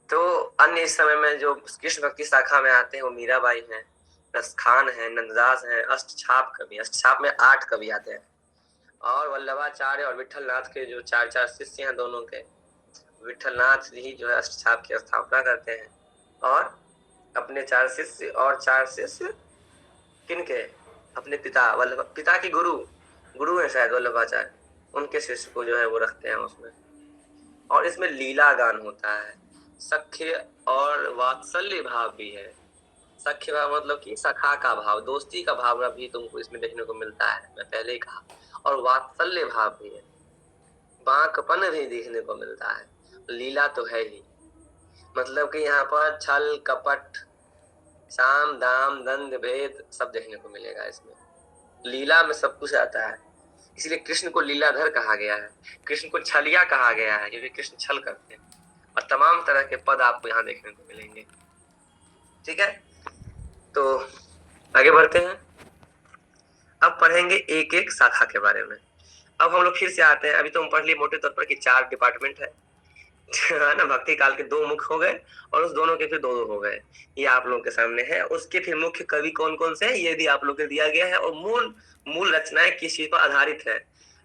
तो अन्य इस समय में जो कृष्ण भक्ति शाखा में आते हैं वो मीराबाई हैं, रसखान है, नंददास है, अष्टछाप कवि, अष्टछाप में 8 कवि आते हैं, और वल्लभाचार्य और विठलनाथ के जो 4 शिष्य हैं दोनों के, विठलनाथ जी जो है अष्टछाप की स्थापना करते हैं, और अपने 4 शिष्य, और 4 शिष्य किनके? अपने पिता की गुरु है शायद वल्लभाचार्य, उनके शिष्य को जो है वो रखते हैं उसमें। और इसमें लीला गान होता है, सख्य और वात्सल्य भाव भी है। सख्य भाव मतलब कि सखा का भाव, दोस्ती का भावना भी तुमको इसमें देखने को मिलता है, मैं पहले ही कहा। और वात्सल्य भाव भी है, बांकपन भी देखने को मिलता है। लीला तो है ही, मतलब कि यहाँ पर छल कपट, साम दाम दंड भेद सब देखने को मिलेगा इसमें। लीला में सब कुछ आता है, इसलिए कृष्ण को लीलाधर कहा गया है। कृष्ण को छलिया कहा गया है क्योंकि कृष्ण छल करते हैं, और तमाम तरह के पद आपको यहाँ देखने को मिलेंगे। ठीक है, तो आगे बढ़ते हैं। अब पढ़ेंगे एक एक शाखा के बारे में। अब हम लोग फिर से आते हैं, अभी तो हम पढ़ लिए मोटे तौर पर कि 4 डिपार्टमेंट है, है ना, भक्ति काल के 2 मुख हो गए और उस दोनों के फिर 2 हो गए। ये आप लोगों के सामने है। उसके फिर मुख्य कवि कौन कौन से हैं ये भी आप लोग को दिया गया है, और मूल मूल रचनाएं किस चीज पर आधारित है,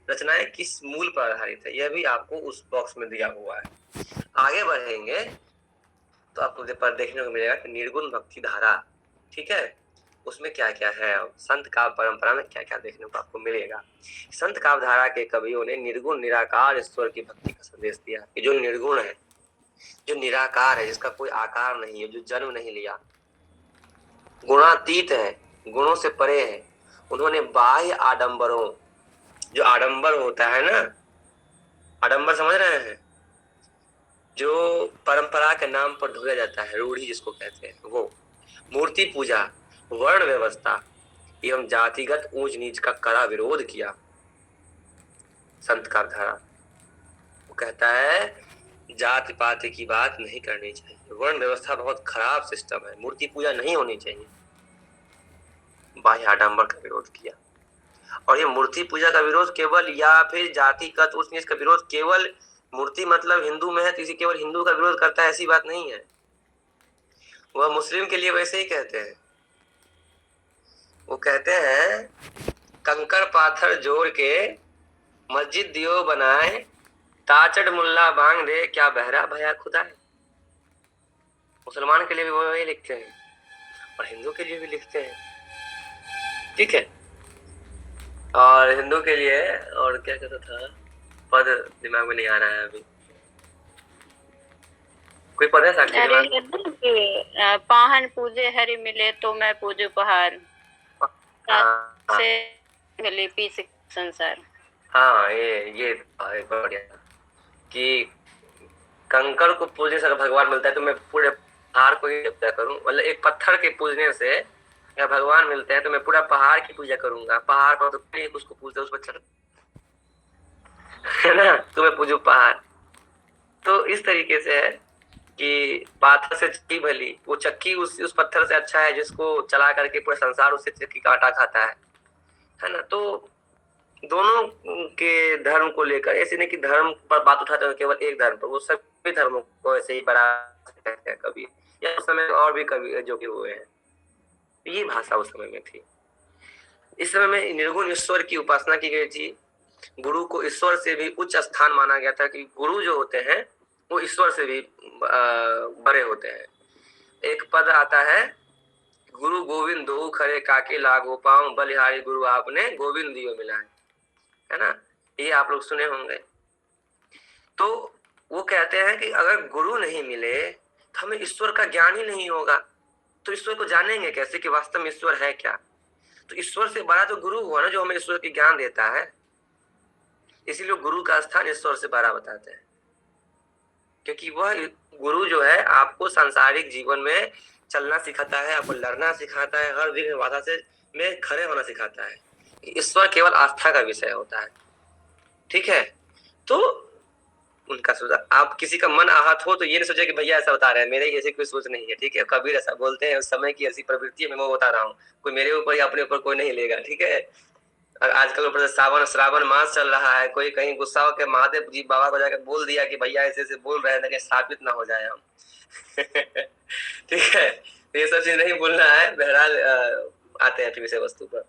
रचनाएं किस मूल पर आधारित है, यह भी आपको उस बॉक्स में दिया हुआ है। आगे बढ़ेंगे तो आपको देखने को मिलेगा कि निर्गुण भक्ति धारा, ठीक है, उसमें क्या क्या है, संत काव्य परंपरा में क्या क्या देखने को आपको मिलेगा। संत काव्य धारा के कवियों ने निर्गुण निराकार ईश्वर की भक्ति का संदेश दिया कि जो निर्गुण है, जो निराकार है, जिसका कोई आकार नहीं है, जो जन्म नहीं लिया, गुणातीत है, गुणों से परे है, उन्होंने बाह्य आडंबरों, जो आडंबर होता है ना, आडंबर समझ रहे हैं, जो परंपरा के नाम पर ढोया जाता है, रूढ़ी जिसको कहते हैं, वो मूर्ति पूजा, वर्ण व्यवस्था एवं जातिगत ऊंच नीच का कड़ा विरोध किया। संत का धारा वो कहता है जाति पाति की बात नहीं करनी चाहिए, वर्ण व्यवस्था बहुत खराब सिस्टम है, मूर्ति पूजा नहीं होनी चाहिए, बाह्य आडंबर का विरोध किया। और ये मूर्ति पूजा का विरोध केवल या फिर जातिगत ऊंच नीच का विरोध केवल मूर्ति मतलब हिंदू में है तो इसी केवल हिंदू का विरोध करता है, ऐसी बात नहीं है। वह मुस्लिम के लिए वैसे ही कहते हैं, वो कहते हैं कंकड़ पाथर जोड़ के मस्जिद दियो बनाए, ताचड़ मुल्ला बांग दे क्या बहरा भया खुदा है। मुसलमान के लिए भी वो वही लिखते हैं और हिंदू के लिए भी लिखते हैं, ठीक है। और हिंदू के लिए और क्या कहता था, पद दिमाग में नहीं आ रहा है अभी, कोई पद है साक्षी? अरे पाहन पूजे हरि मिले तो मैं पूजू पहाड़, से मिले पीस संसार। हाँ ये बढ़िया कि कंकड़ को पूजने से भगवान मिलता है तो मैं पूरे पहाड़ को ही पूजा करूं, मतलब एक पत्थर के पूजने से या भगवान मिलते हैं तो मैं पूरा पहाड़ की पूजा करूंगा। पहाड़ पर तो उसको पूजते उस पर चढ़, है ना, तो मैं पूजू पहाड़। तो इस तरीके से है कि पाथर से चक्की भली, वो चक्की उस पत्थर से अच्छा है जिसको चला करके पूरा संसार उससे चक्की का आटा खाता है ना। तो दोनों के धर्म को लेकर ऐसे नहीं कि धर्म पर बात उठाते हैं केवल एक धर्म पर, वो सभी धर्मों को ऐसे ही बड़ा कहते हैं कभी, या उस समय और भी कवि जो कि हुए हैं, ये भाषा उस समय में थी। इस समय में निर्गुण ईश्वर की उपासना की गई थी, गुरु को ईश्वर से भी उच्च स्थान माना गया था कि गुरु जो होते हैं वो ईश्वर से भी बड़े होते हैं। एक पद आता है, गुरु गोविंद दो खरे काके लागो पाऊं, बलिहारी गुरु आपने गोविंद दियो मिलाए, है ना, ये आप लोग सुने होंगे। तो वो कहते हैं कि अगर गुरु नहीं मिले तो हमें ईश्वर का ज्ञान ही नहीं होगा, तो ईश्वर को जानेंगे कैसे कि वास्तव में ईश्वर है क्या। तो ईश्वर से बड़ा तो गुरु हुआ ना जो हमें ईश्वर की ज्ञान देता है, इसीलिए गुरु का स्थान ईश्वर से बड़ा बताते हैं, क्योंकि वह गुरु जो है आपको सांसारिक जीवन में चलना सिखाता है, आपको लड़ना सिखाता है, हर विघ्न बाधा से में खड़े होना सिखाता है। ईश्वर केवल आस्था का विषय होता है, ठीक है। तो उनका सोचा, आप किसी का मन आहत हो तो ये नहीं सोचे कि भैया ऐसा बता रहे हैं, मेरे ऐसी कोई सोच नहीं है, ठीक है। कबीर ऐसा बोलते हैं, उस समय की ऐसी प्रवृत्ति है, मैं वो बता रहा हूँ, कोई मेरे ऊपर या अपने ऊपर कोई नहीं लेगा, ठीक है। आजकल ऊपर से श्रावण मास चल रहा है, कोई कहीं गुस्सा होकर महादेव जी बाबा को जाकर बोल दिया कि भैया ऐसे ऐसे बोल रहे हैं, स्थापित ना हो जाए हम ठीक है, ये सब चीज नहीं बोलना है। बहरहाल आते हैं विषय वस्तु पर।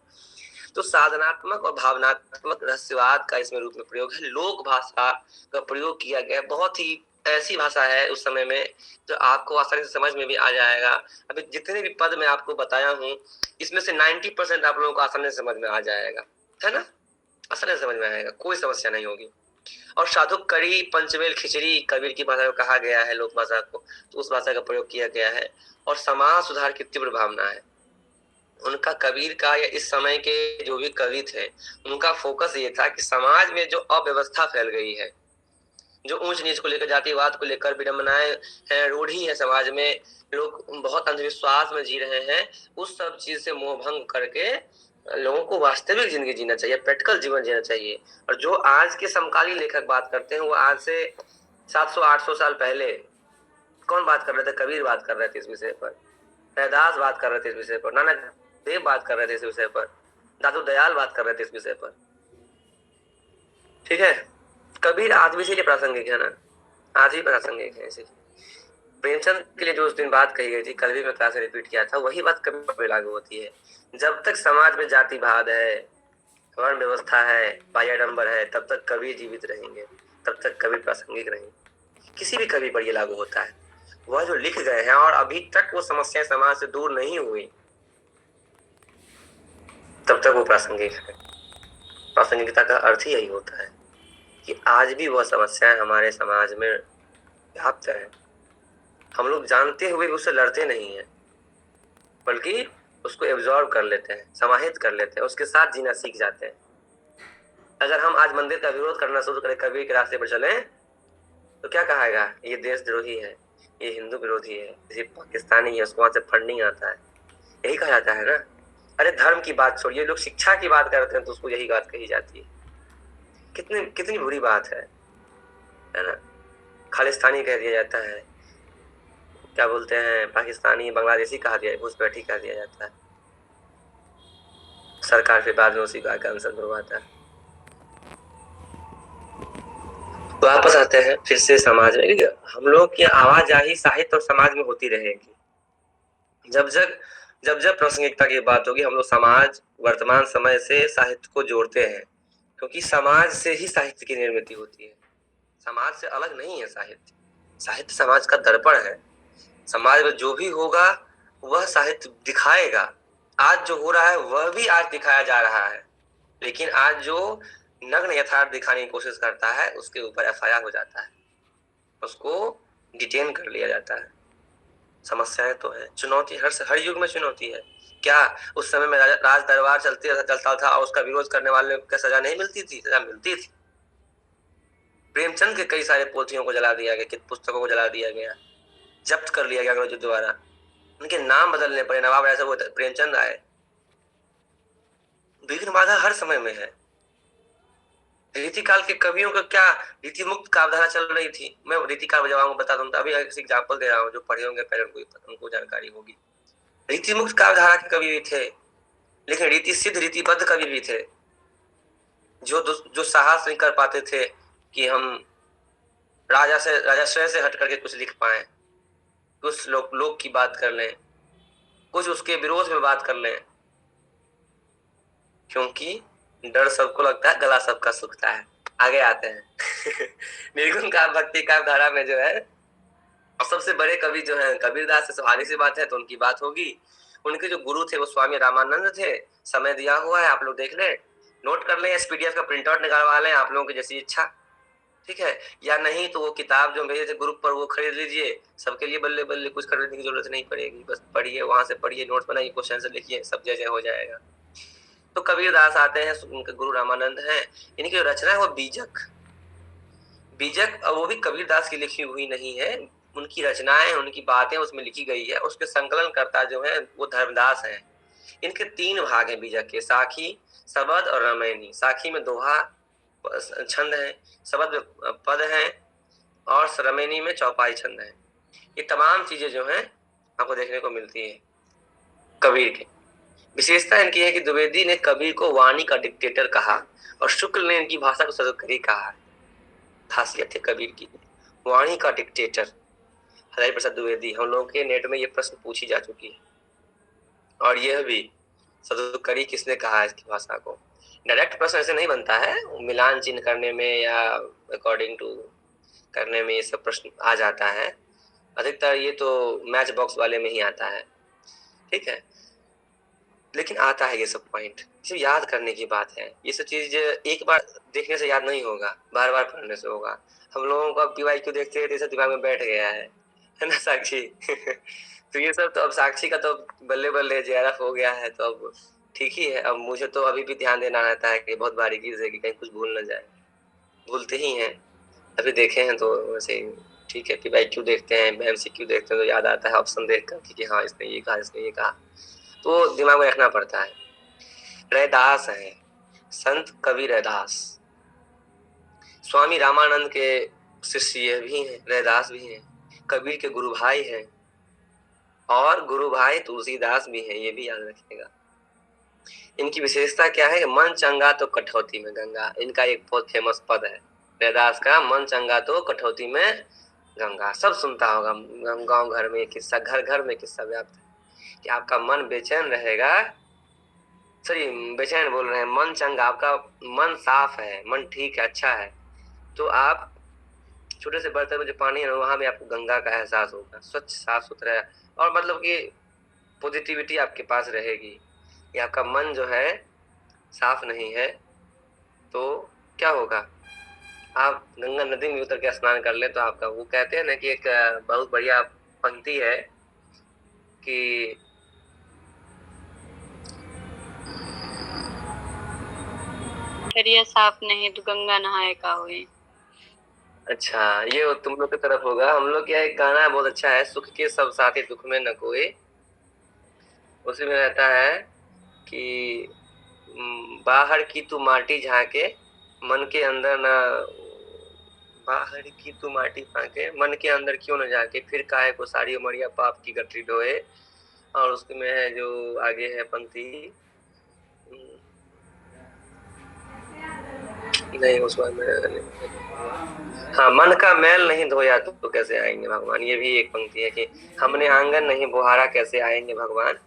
तो साधनात्मक और भावनात्मक रहस्यवाद का इसमें रूप में प्रयोग है, लोक भाषा का प्रयोग किया गया, बहुत ही ऐसी भाषा है उस समय में जो आपको आसानी से समझ में भी आ जाएगा। अभी जितने भी पद मैं आपको बताया हूँ इसमें से 90% आप लोगों को आसानी से समझ में आ जाएगा, है ना, आसानी से समझ में आएगा, कोई समस्या नहीं होगी। और साधुक कड़ी पंचमेल खिचड़ी कबीर की भाषा को कहा गया है, लोक भाषा को, तो उस भाषा का प्रयोग किया गया है। और समाज सुधार की तीव्र भावना है उनका, कबीर का या इस समय के जो भी कवि थे उनका फोकस ये था कि समाज में जो अव्यवस्था फैल गई है, जो ऊंच नीच को लेकर, जातिवाद को लेकर विडंबनाएं हैं, रूढ़ी है समाज में, लोग बहुत अंधविश्वास में जी रहे हैं, उस सब चीज से मोह भंग करके लोगों को वास्तविक जिंदगी जीना चाहिए, प्रैक्टिकल जीवन जीना चाहिए। और जो आज के समकालीन लेखक बात करते हैं वो आज से 700-800 साल पहले कौन बात कर रहे थे? कबीर बात कर रहे थे इस विषय पर, रैदास बात कर रहे थे इस विषय पर, नानक देव बात कर रहे थे इस विषय पर, दादू दयाल बात कर रहे थे इस विषय पर, ठीक है। कबीर आज भी इसीलिए प्रासंगिक है ना, आज भी प्रासंगिक है ऐसे। प्रेमचंद के लिए जो उस दिन बात कही गई थी, कल भी मैं क्लास में रिपीट किया था, वही बात कभी पर लागू होती है। जब तक समाज में जाति भाद है, वर्ण व्यवस्था है, बाह्याडंबर है, तब तक कवि जीवित रहेंगे, तब तक कवि प्रासंगिक रहेंगे। किसी भी कवि पर ये लागू होता है। वह जो लिख गए हैं और अभी तक वो समस्याएं समाज से दूर नहीं हुई, तब तक वो प्रासंगिक है। प्रासंगिकता का अर्थ ही यही होता है कि आज भी वह समस्याएं हमारे समाज में व्याप्त है। हम लोग जानते हुए उससे लड़ते नहीं है, बल्कि उसको एब्जॉर्ब कर लेते हैं, समाहित कर लेते हैं, उसके साथ जीना सीख जाते हैं। अगर हम आज मंदिर का विरोध करना शुरू करें, कबीर के रास्ते पर चलें, तो क्या कहेगा? ये देशद्रोही है, ये हिंदू विरोधी है, ये पाकिस्तानी है, उसको वहां से फंडिंग आता है, यही कहा जाता है ना। अरे धर्म की बात छोड़िए, लोग शिक्षा की बात करते हैं तो उसको यही बात कही जाती है। कितनी कितनी बुरी बात है ना। खालिस्तानी कह दिया जाता है, क्या बोलते हैं, पाकिस्तानी बांग्लादेशी कहा दिया, घुसपैठी कह दिया जाता है। सरकार फिर बाद में उसी का आंसर करवाता है। वापस आते हैं फिर से समाज में। हम लोग की आवाजाही साहित्य और समाज में होती रहेगी। जब जब प्रासंगिकता की बात होगी, हम लोग समाज वर्तमान समय से साहित्य को जोड़ते हैं, क्योंकि समाज से ही साहित्य की निर्मित होती है। समाज से अलग नहीं है साहित्य। साहित्य समाज का दर्पण है। समाज में जो भी होगा वह साहित्य दिखाएगा। आज जो हो रहा है वह भी आज दिखाया जा रहा है, लेकिन आज जो नग्न यथार्थ दिखाने की कोशिश करता है उसके ऊपर एफआईआर हो जाता है, उसको डिटेन कर लिया जाता है। समस्याएं तो है, चुनौती हर युग में चुनौती है। क्या उस समय में राज दरबार चलता था और उसका विरोध करने वाले को सजा नहीं मिलती थी? सजा मिलती थी। प्रेमचंद के कई सारे पोथियों को जला दिया गया, पुस्तकों को जला दिया गया, जब्त कर लिया गया अंग्रेजों द्वारा, उनके नाम बदलने पड़े, नवाब ऐसा वो प्रेमचंद आए। विघ्न बाधा हर समय में है। रीतिकाल के कवियों का क्या रीति मुक्त काव्यधारा चल रही थी। मैं रीतिकाल जवाब बता दूं, अभी एग्जाम्पल दे रहा हूँ, जो पढ़े होंगे पहले उनको जानकारी होगी। रीति मुक्त काव्यधारा के कवि भी थे, लेकिन रीति सिद्ध रीतिबद्ध कवि भी थे, जो साहस नहीं कर पाते थे कि हम राजाश्रय से हट करके कुछ लिख पाए, कुछ लोग की बात कर लें, कुछ उसके विरोध में बात कर लें, क्योंकि डर सबको लगता है, गला सबका सूखता है। आगे आते हैं निर्गुण का भक्ति का धारा में जो है, और सबसे बड़े कवि जो है कबीरदास से स्वाभाविक सी बात है तो उनकी बात होगी। उनके जो गुरु थे वो स्वामी रामानंद थे। समय दिया हुआ है, आप लोग देख लें, नोट कर लें, पीडीएफ का प्रिंट आउट निकालवा लें, आप लोगों की जैसी इच्छा, ठीक है। या नहीं तो वो किताब जो भेजे थे ग्रुप पर वो खरीद लीजिए। सबके लिए बल्ले बल्ले कुछ खरीदने की जरूरत नहीं पड़ेगी, बस पढ़िए, वहां से पढ़िए, नोट बनाइए, क्वेश्चन से लिखिए, सब जगह हो जाएगा। तो कबीरदास आते हैं, उनके गुरु रामानंद हैं। इनकी जो रचना है वो बीजक, और वो भी कबीरदास की लिखी हुई नहीं है, उनकी रचनाएं, उनकी बातें उसमें लिखी गई है। उसके संकलन करता जो है वो धर्मदास है। इनके 3 भाग हैं बीजक के, साखी, सबद और रामायणी। साखी में दोहा छंद है, सबद में पद है, और रामायणी में चौपाई छंद है। ये तमाम चीजें जो हैं आपको देखने को मिलती है कबीर के। विशेषता इनकी है कि द्विवेदी ने कबीर को वाणी का डिक्टेटर कहा और शुक्ल ने इनकी भाषा को सदुपयोगी कहा। खासियत है कबीर की, वाणी का डिक्टेटर। हजारी प्रसाद द्विवेदी, हम लोगों के नेट में ये प्रश्न पूछी जा चुकी है, और यह भी सदुपयोगी किसने कहा है इसकी भाषा को। डायरेक्ट प्रश्न ऐसे नहीं बनता है, मिलान चिन्ह करने में या अकॉर्डिंग टू करने में ये सब प्रश्न आ जाता है। अधिकतर ये तो मैच बॉक्स वाले में ही आता है, ठीक है, लेकिन आता है ये सब पॉइंट। सिर्फ याद करने की बात है। ये सब चीज एक बार देखने से याद नहीं होगा, बार बार पढ़ने से होगा। हम लोगों का पीवाईक्यू देखते हैं तो दिमाग में बैठ गया है ना साक्षी तो ये सब तो अब साक्षी का तो बल्ले बल्ले जेआरएफ हो गया है, तो अब ठीक ही है। अब मुझे तो अभी भी ध्यान देना रहता है कि बहुत बारीकी से कि कहीं कुछ भूल न जाए। भूलते ही हैं, अभी देखे हैं तो वैसे ठीक है। पीवाईक्यू देखते हैं, एमसीक्यू देखते हैं तो याद आता है ऑप्शन देख कर कि हाँ इसने ये कहा, इसने ये कहा, तो दिमाग में रखना पड़ता है। रैदास है, संत कवि रैदास। स्वामी रामानंद के शिष्य भी हैं, रैदास भी हैं, कबीर के गुरु भाई हैं, और गुरु भाई तुलसीदास भी हैं, ये भी याद रखिएगा। इनकी विशेषता क्या है? मन चंगा तो कठौती में गंगा। इनका एक बहुत फेमस पद है रैदास का, मन चंगा तो कठौती में गंगा सब सुनता होगा, गांव घर में किस्सा, घर घर में किस्सा व्याप्त है कि आपका मन बेचैन रहेगा, सॉरी बेचैन बोल रहे हैं, मन चंगा, आपका मन साफ है, मन ठीक है, अच्छा है, तो आप छोटे से बर्तन में जो पानी है वहां में आपको गंगा का एहसास होगा, स्वच्छ साफ सुथरा, और मतलब कि पॉजिटिविटी आपके पास रहेगी। ये आपका मन जो है साफ नहीं है तो क्या होगा, आप गंगा नदी में उतर के स्नान कर ले तो आपका, वो कहते हैं ना कि एक बहुत बढ़िया पंक्ति है कि फिर साफ नहीं तो गंगा नहाए का हुए। अच्छा, ये तुम लोग की तरफ होगा, हम लोग क्या एक गाना बहुत अच्छा है, सुख के सब साथी दुख में न कोई, उसी में रहता है कि बाहर की तू माटी झाके मन के अंदर ना, बाहर की तू माटी फाके मन के अंदर क्यों न जाके, फिर काहे को सारी उमरिया पाप की गठरी ढोए, और उसमें है जो आगे है पंक्ति, नहीं उस बार में, हाँ, मन का मैल नहीं धोया तो कैसे आएंगे भगवान, ये भी एक पंक्ति है कि हमने आंगन नहीं बुहारा कैसे आएंगे भगवान,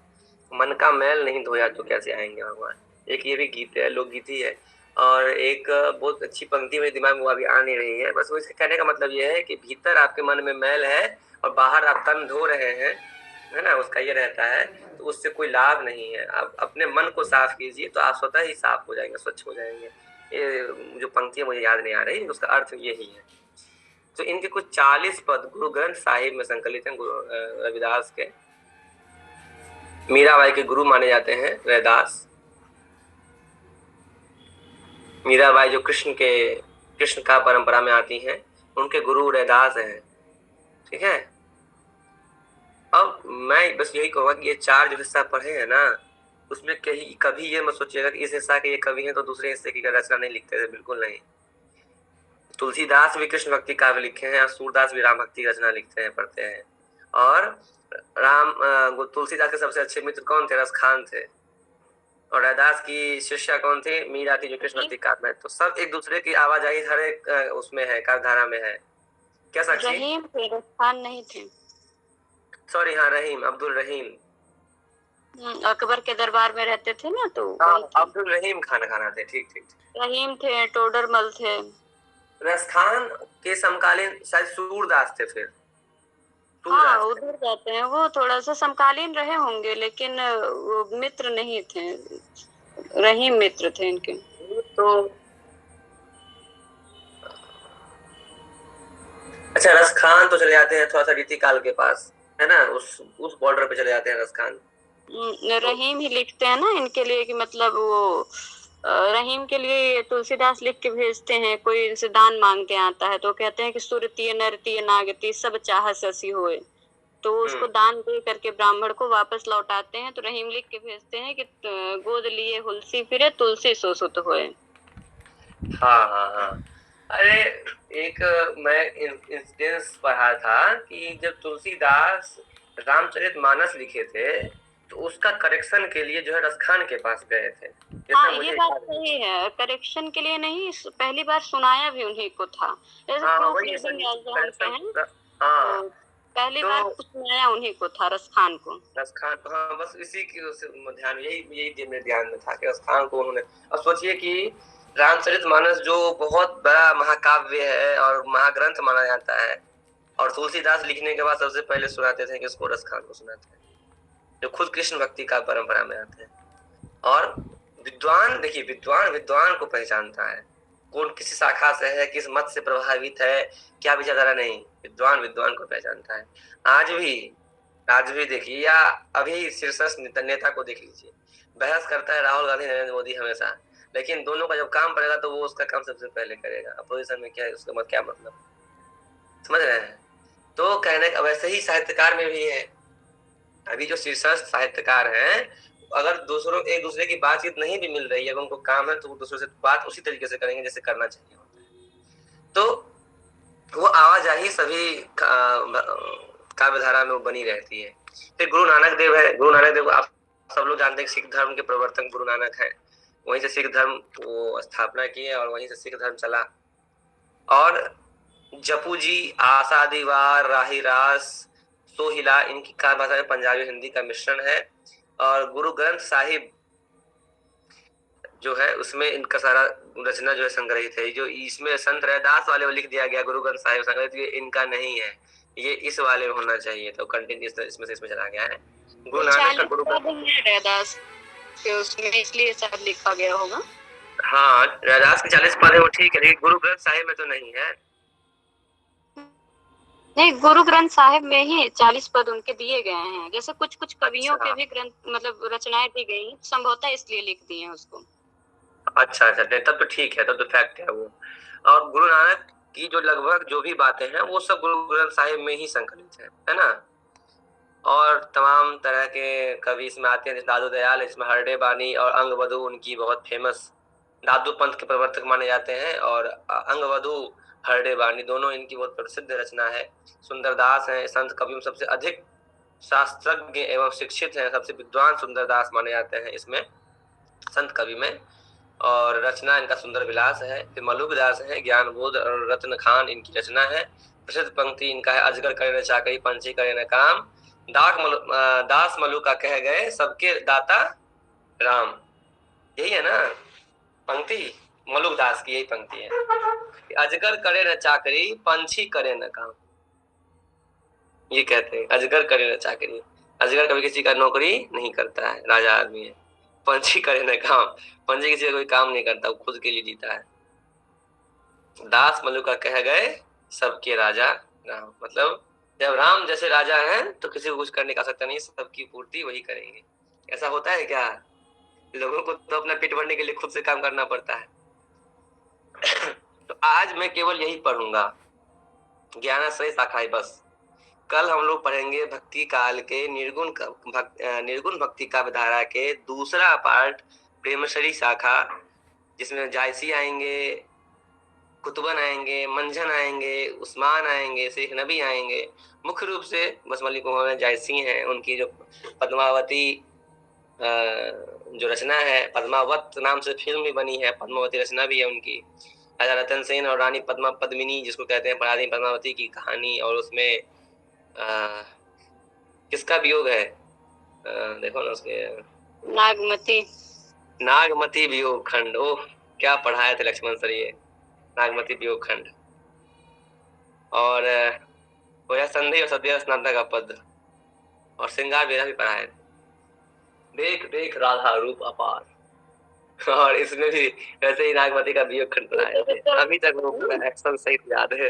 मन का मैल नहीं धोया तो कैसे आएंगे भगवान, एक ये भी गीत है, लोकगीत ही है। और एक बहुत अच्छी पंक्ति मेरे दिमाग में वो अभी आ नहीं रही है, बस वो इसके कहने का मतलब ये है कि भीतर आपके मन में मैल है और बाहर आप तन धो रहे हैं, है ना, उसका ये रहता है, तो उससे कोई लाभ नहीं है। आप अपने मन को साफ कीजिए तो आप स्वतः ही साफ हो जाएंगे, स्वच्छ हो जाएंगे। ये जो पंक्ति है मुझे याद नहीं आ रही, उसका अर्थ यही है। तो इनके कुछ 40 पद गुरु ग्रंथ साहिब में संकलित हैं, रविदास के, मीराबाई के गुरु माने जाते हैं रैदास। मीराबाई जो कृष्ण का परंपरा में आती हैं, उनके गुरु रैदास हैं, ठीक है। अब मैं बस यही कहूँगा कि ये 4 जो हिस्सा पढ़े हैं ना, उसमें कभी ये मत सोचिएगा कि इस हिस्सा के ये कवि हैं तो दूसरे हिस्से की रचना नहीं लिखते थे, बिल्कुल नहीं। तुलसीदास भी कृष्ण भक्ति काव्य लिखे हैं और सूरदास भी राम भक्ति रचना लिखते हैं, पढ़ते हैं। और तुलसीदास के सबसे अच्छे मित्र कौन थे? रसखान थे। और रैदास की शिष्या कौन थी? मीरा थी, जो कृष्ण भक्ति काव्य में। तो सब एक दूसरे की आवाजाही हर एक उसमें है, काव्यधारा में है। क्या साक्षी? रहीम थे, रसखान नहीं थे। सॉरी, हाँ, रहीम, अब्दुल रहीम अकबर के दरबार में रहते थे ना, तो अब्दुल रहीम खाना थे, ठीक ठीक। रहीम थे, टोडरमल थे। रसखान के समकालीन शायद सूरदास थे। फिर हाँ, उधर जाते हैं, वो थोड़ा सा समकालीन रहे होंगे, लेकिन वो मित्र नहीं थे, रहीम मित्र थे इनके। तो अच्छा, रसखान तो चले जाते हैं थोड़ा सा रीति काल के पास, है ना, उस बॉर्डर पे चले जाते हैं रसखान। रहीम ही लिखते हैं ना इनके लिए कि मतलब वो रहीम के लिए तुलसीदास लिख के भेजते हैं, कोई इनसे दान मांगते आता है तो कहते हैं कि सुरतीय नरतीय नागती सब चाह ससी होए, तो उसको दान दे करके ब्राह्मण को वापस लौटाते हैं। तो रहीम लिख के भेजते हैं कि गोद लिए हुलसी फिरे तुलसी सो सुत होए। हाँ हाँ हाँ, अरे एक मैं इंसिडेंस पढ़ा था कि जब तुलसीदास रामचरितमानस लिखे थे तो उसका करेक्शन के लिए जो है रसखान के पास गए थे। हाँ, ये बात सही है, करेक्शन के लिए नहीं, पहली बार सुनाया भी उन्हीं को था। पहली बार सुनाया उन्हीं को था, रसखान को। हाँ, बस इसी की ध्यान, यही मेरे ध्यान में था कि रसखान को उन्होंने। अब सोचिए कि रामचरितमानस जो बहुत बड़ा महाकाव्य है और महाग्रंथ माना जाता है, और तुलसीदास लिखने के बाद सबसे पहले सुनाते थे कि उसको रसखान को सुनाते हैं, जो खुद कृष्ण भक्ति का परंपरा में आते हैं। और विद्वान, देखिए, विद्वान को पहचानता है, कौन किसी शाखा से है, किस मत से प्रभावित है, क्या विचारधारा, नहीं, विद्वान को पहचानता है। आज भी देखिए, या अभी शीर्षस्थ नेता को देख लीजिए, बहस करता है राहुल गांधी, नरेंद्र मोदी हमेशा, लेकिन दोनों का जब काम पड़ेगा तो वो उसका काम सबसे पहले करेगा। अपोजिशन में क्या है, उसका क्या मतलब, समझ रहे हैं? तो कहने का वैसे ही साहित्यकार में भी है। अभी जो शीर्षस्थ साहित्यकार हैं, अगर एक दूसरे की बातचीत नहीं भी मिल रही है, उनको काम है, तो वो दूसरे से बात उसी तरीके से करेंगे जैसे करना चाहिए होता है। तो वो आवाजाही सभी काव्यधारा में वो बनी रहती है। फिर गुरु नानक देव है। गुरु नानक देव आप सब लोग जानते हैं, सिख धर्म के प्रवर्तक गुरु नानक है। वहीं से सिख धर्म वो स्थापना की है और वहीं से सिख धर्म चला। और जपूजी, आसादीवार, राहिरास, सोहिला, इनकी खास भाषा में पंजाबी हिंदी का मिश्रण है। और गुरु ग्रंथ साहिब जो है उसमें इनका सारा रचना जो है संग्रहित है। जो इसमें संत रैदास वाले में लिख दिया गया गुरु ग्रंथ साहिब संग्रहित, ये इनका नहीं है, ये इस वाले में होना चाहिए, तो कंटिन्यू इसमें से इसमें चला गया है। गुरु नानक का गुरु रैदास के उसमें इसलिए शायद लिखा गया होगा। हाँ, रैदास के 40 पद है वो ठीक है, लेकिन गुरु ग्रंथ साहिब में तो नहीं है। नहीं, गुरु ग्रंथ साहिब में ही 40 पद उनके दिए गए हैं। जैसे कुछ कुछ कवियों के भी ग्रंथ मतलब रचनाएं दी गई, संभवतः इसलिए लिख दिए हैं उसको। अच्छा, तब तो ठीक है, तब तो फैक्ट है वो। और गुरु नानक की जो लगभग जो भी बातें हैं वो सब गुरु ग्रंथ साहिब में ही संकलित है ना। और तमाम तरह के कवि इसमें आते हैं, जैसे दादू दयाल, इसमें हरडे बानी और अंगवधु उनकी बहुत फेमस, दादू पंथ के प्रवर्तक माने जाते हैं, और अंगवधु, हरडे बानी दोनों इनकी बहुत प्रसिद्ध रचना है। सुंदरदास हैं संत कवि में सबसे अधिक शास्त्रज्ञ एवं शिक्षित हैं, सबसे विद्वान सुंदरदास माने जाते हैं इसमें संत कवि में। और रचना इनका सुंदर विलास है। फिर मलुकदास है, ज्ञान बोध और रत्न खान इनकी रचना है। प्रसिद्ध पंक्ति इनका है, अजगर करे न चाकरी, पंछी करे न काम, दास मलु का कह गए, सबके दाता राम। यही है ना पंक्ति, मलुकदास की यही पंक्ति है। अजगर करे न चाकरी, पंछी करे न काम, ये कहते हैं अजगर करे न चाकरी। अजगर कभी किसी का नौकरी नहीं करता है, राजा आदमी है। पंछी करे न काम, पंछी किसी का कोई काम नहीं करता, वो खुद के लिए जीता है। दास मलु का कह गए, सबके राजा राम, मतलब जब राम जैसे राजा हैं तो किसी को कुछ करने का आवश्यकता नहीं, सबकी पूर्ति वही करेंगे। ऐसा होता है क्या? लोगों को तो अपना पेट भरने के लिए खुद से काम करना पड़ता है। तो आज मैं केवल यही पढ़ूंगा, ज्ञानाश्रय शाखाएं बस। कल हम लोग पढ़ेंगे भक्ति काल के निर्गुण भक्ति काव्य धारा के दूसरा पार्ट, प्रेमश्री शाखा, जिसमें जायसी आएंगे, कुतुबन आएंगे, मंझन आएंगे, उस्मान आएंगे, शेख नबी आएंगे। मुख्य रूप से बसमली कुमार जायसी हैं, उनकी जो पद्मावती जो रचना है, पद्मावत नाम से फिल्म भी बनी है, पद्मावती रचना भी है उनकी। राजा रतन सेन और रानी पद्मिनी जिसको कहते हैं, रानी पद्मावती की कहानी, और उसमें किसका वियोग है? देखो ना उसके, नागमती वियोग खंड। ओह, क्या पढ़ाए थे लक्ष्मण सर ये, नागमती वियोग खंड। और संधि और सत्य स्नातक का पद, और श्रृंगार वेरा भी पढ़ाए। देख देख राधा रूप अपार, और इसमें भी वैसे ही नागमती का वियोग खंड पढ़ाए थे। अभी तक वो पूरा एक्शन सहित याद है।